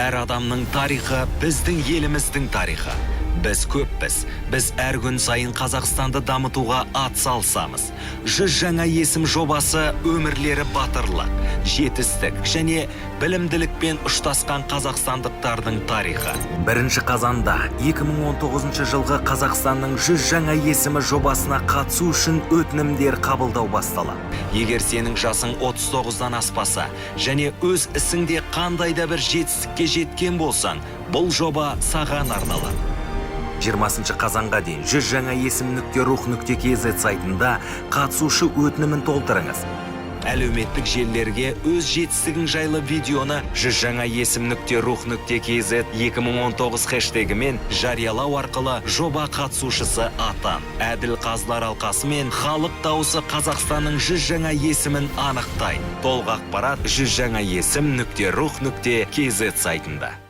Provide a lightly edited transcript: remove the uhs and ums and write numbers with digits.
Әр адамның тарихы біздің еліміздің тарихы. Біз көппіз. Біз әр күн сайын Қазақстанды дамытуға ат салсамыз. 100 жаңа есім жобасы өмірлері батырлық, жетістік және білімділікпен ұштасқан қазақстандықтардың тарихы. 1 қазанда 2019 жылғы Қазақстанның 100 жаңа есімі жобасына қатысу үшін өтінімдер қабылдау басталады. Егер сенің жасың 39-дан аспаса және өз ісіңде қандайда бір жетістікке жеткен болсаң, бұл жоба саған арналады. 20 қазанға дейін 100 жаңа есім.ruh.kz сайтында қатысушы өтінімін толтырыңыз. Әлеуметтік желілерге өз жетістігің жайлы видеоны 100 жаңа есім.ruh.kz 2019 хэштегімен жариялау арқылы жоба қатысушысы атан. Әділ қазылар алқасы мен халық дауысы Қазақстанның 100 жаңа есімін анықтайды. Толық ақпарат 100 жаңа есім.ruh.kz сайтында.